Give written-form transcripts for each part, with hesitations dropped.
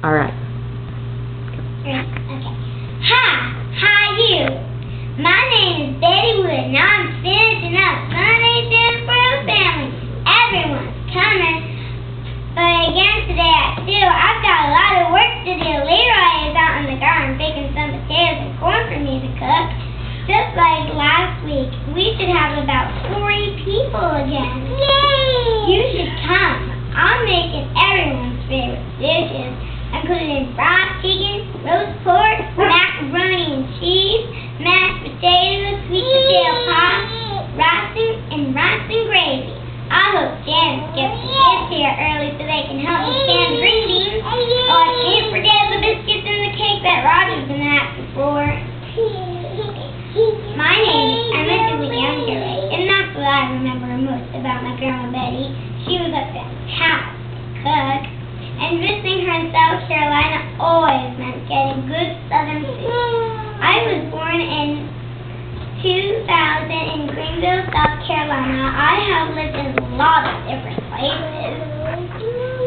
All right. Okay. Hi, you. My name is Betty Wood. Now I'm finishing up Sunday dinner for the family. Everyone's coming. But again today at 2, I've got a lot of work to do. Leroy is out in the garden picking some potatoes and corn for me to cook. Just like last week, we should have about 40 people again. Yay! You should come. I'm making everyone's favorite dishes. I'm putting in fried chicken, roast pork, macaroni and cheese, mashed potatoes, sweet potato pie, rice and gravy. I hope Janice gets the kids here early so they can help me can the green beans. Oh, I can't forget the biscuits and the cake that Roger's been asking for. My name is Emma DeLeon, and that's what I remember most about my Grandma Betty. She was a fantastic cook, and visiting her in South Carolina always meant getting good Southern food. I was born in 2000 in Greenville, South Carolina. I have lived in a lot of different places.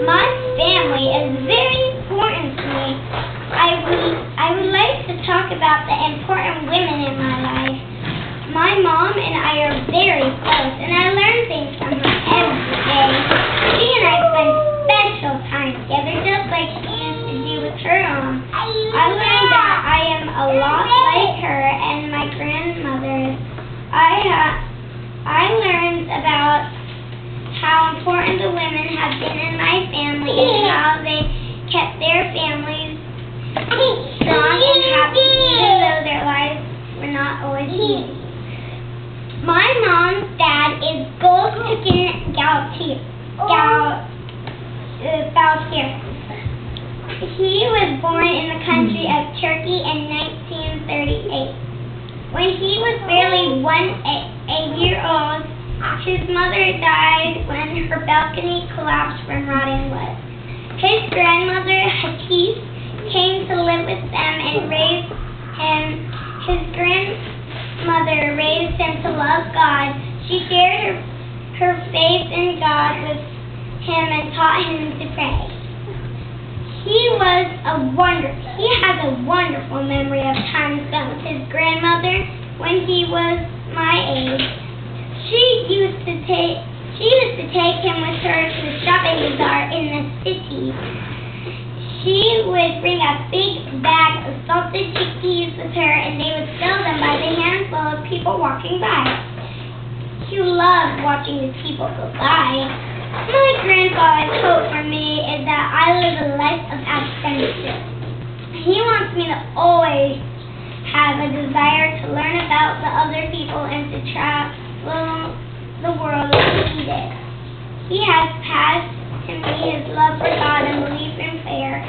My family is very important to me. I would like to talk about the important women in my life. My mom and I are very close, and I learn things from her every day. She and I spend special time together, just like she used to do with her mom. I learned that I am a lot like her and my grandmother. I learned about how important the women have been in my family and how they kept their families strong and happy even though their lives were not always easy. My mom's dad is Gold Chicken Gautier. He was born in the country of Turkey in 1938. When he was barely a year old, his mother died when her balcony collapsed from rotting wood. His grandmother, Hattie, came to live with them and raised him. His grandmother raised him to love God. She shared her faith in God with him and taught him to pray. He has a wonderful memory of time spent with his grandmother when he was my age. She used to take him with her to the shopping bazaar in the city. She would bring a big bag of salted chickpeas with her, and they would sell them by the handful of people walking by. He loved watching the people go by. My grandfather's hope for me is that I live a life of adventure. He wants me to always have a desire to learn about the other people and to travel the world like he did. He has passed to me his love for God and belief in prayer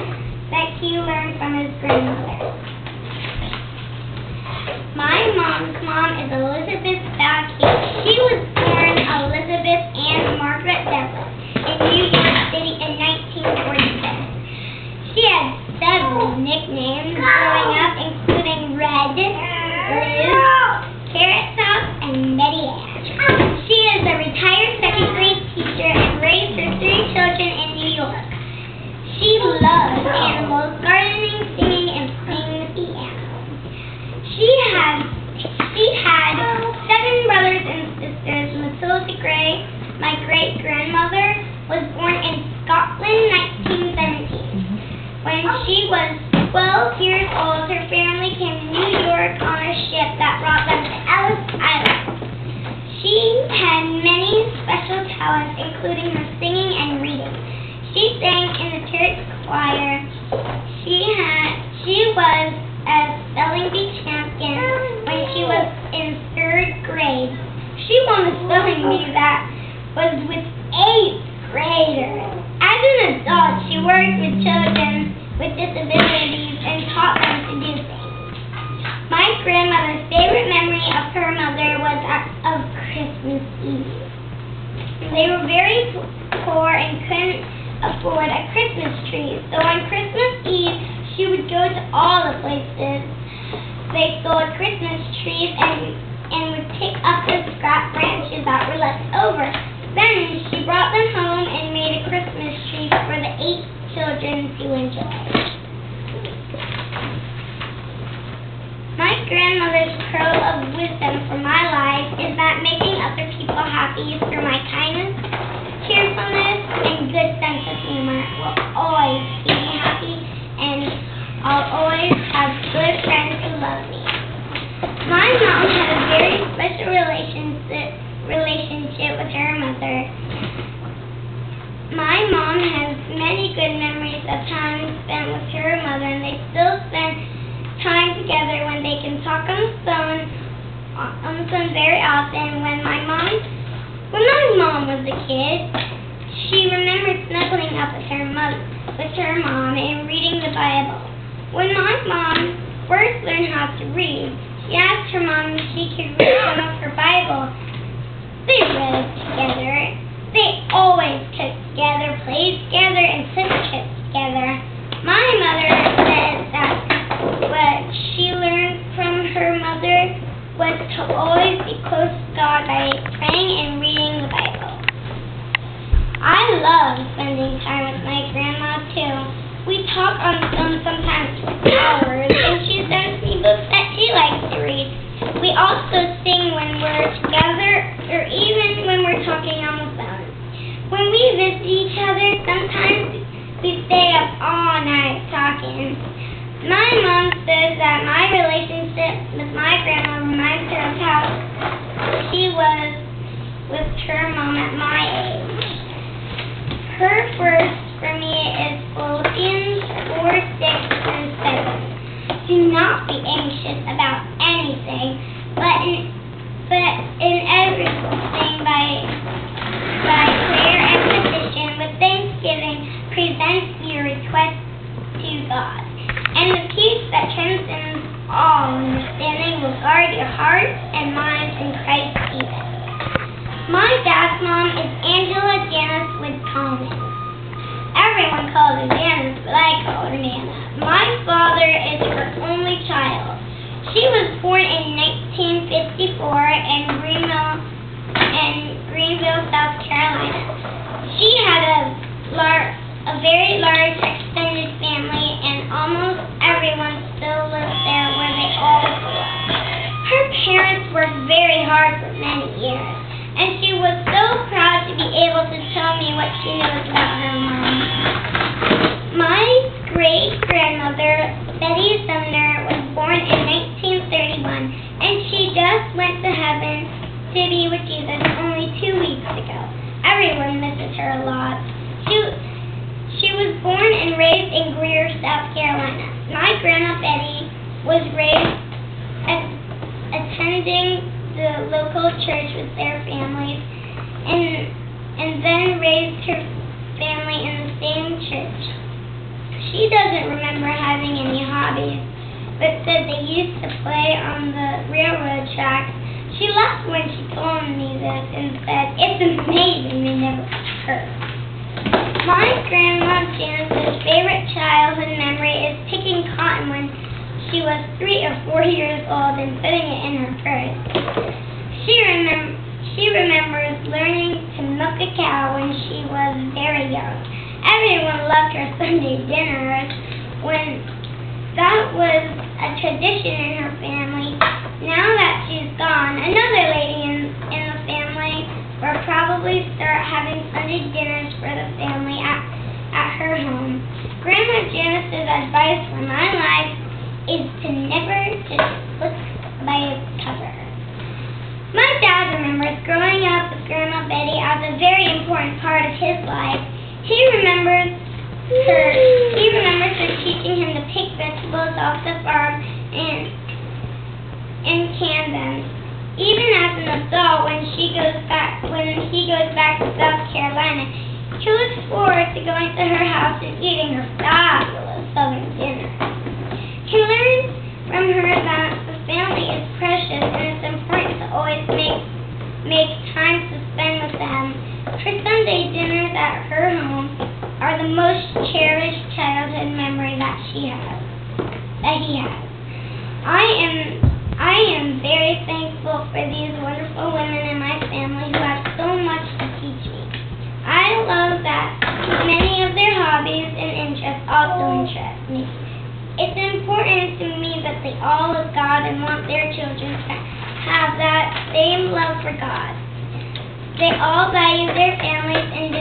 that he learned from his grandmother. My mom's mom is Elizabeth Backey. She was born Elizabeth Ann Margaret Douglas in New York City in 1947. She had several nicknames growing up, including Red, Liz, Carrot Top, and Betty Ann. She is a retired second-grade teacher and raised her 3 children in New York. She loves animals, gardening, singing, and playing the piano. She had 7 brothers and sisters. Matilda Gray, my great-grandmother, was born in Scotland in 1917. When she was 12 years old, her family came to New York on a ship that brought them to Ellis Island. She had many special talents, including her singing and reading. She sang in the church choir. She was a spelling bee champion when she was in 3rd grade. She won a spelling bee that was with 8th graders. As an adult, she worked with children with disabilities and taught them to do things. My grandmother's favorite memory of her mother was of Christmas Eve. They were very poor and couldn't afford a Christmas tree, so on Christmas Eve, she would go to all the places they sold Christmas trees and would pick up the scrap branches that were left over. Then she brought them home and made a Christmas tree for the 8 children to enjoy. My grandmother's pearl of wisdom for my life is that making other people happy through my kindness, cheerfulness, and good sense of humor will always keep me happy, and I'll always have good friends who love me. My mom had a very special relationship with her mother. My mom has many good memories of time spent with her mother, and they still spend time together when they can talk on the phone very often. When my mom was a kid, she remembered snuggling up with her mom and reading the Bible. When my mom first learned how to read, she asked her mom if she could read some of her Bible. They read together. They always cooked together, played together, and took trips together. My mother said that what she learned from her mother was to always be close to God by praying and reading the Bible. I love spending time with my grandma, too. We talk on the phone sometimes for hours, and she sends me books that she likes to read. We also sing when we're together, or even when we're talking on the phone. When we visit each other, sometimes we stay up all night talking. My mom says that my relationship with my grandma reminds her of how she was with her mom at my age. Her verse for me is Philippians 4:6 and 7. Do not be anxious about anything, but in everything by prayer and petition with thanksgiving, present your requests to God. And the peace that transcends all understanding will guard your hearts and minds in Christ Jesus. My dad's mom is Angela Janice Wood-Coleman. Everyone calls her Janice, but I call her Nana. My father is her only child. She was born in 1954 in Greenville, South Carolina. She had a very large extended family, and almost everyone still lives there where they all grew up. Her parents worked very hard for many years, and she was so proud to be able to tell me what she knows about her mom. My great-grandmother, Betty Sumner, was born in 1931, and she just went to heaven to be with Jesus only 2 weeks ago. Everyone misses her a lot. She was born and raised in Greer, South Carolina. My grandma Betty was raised attending the local church with their families, and then raised her family in the same church. She doesn't remember having any hobbies, but said they used to play on the railroad tracks. She laughed when she told me this and said, "It's amazing they never got hurt." My grandma Janice's favorite childhood memory is picking cotton when she was 3 or 4 years old and putting it in her purse. She remembers learning to milk a cow when she was very young. Everyone loved her Sunday dinners when that was a tradition in her family. Now that she's gone, another lady in the family will probably start having Sunday dinners for the family at her home. Grandma Janice's advice for my life is to never just look by its cover. My dad remembers growing up with Grandma Betty as a very important part of his life. He remembers her teaching him to pick vegetables off the farm and can them. Even as an adult, when he goes back to South Carolina, he looks forward to going to her house and eating her fabulous Southern dinner. He learns from her that the family is precious and it's important to always make time to spend with them. Her Sunday dinners at her home are the most cherished childhood memory that he has. I am very thankful for these wonderful women in my family who have so much to teach me. I love that many of their hobbies and me. It's important to me that they all love God and want their children to have that same love for God. They all value their families and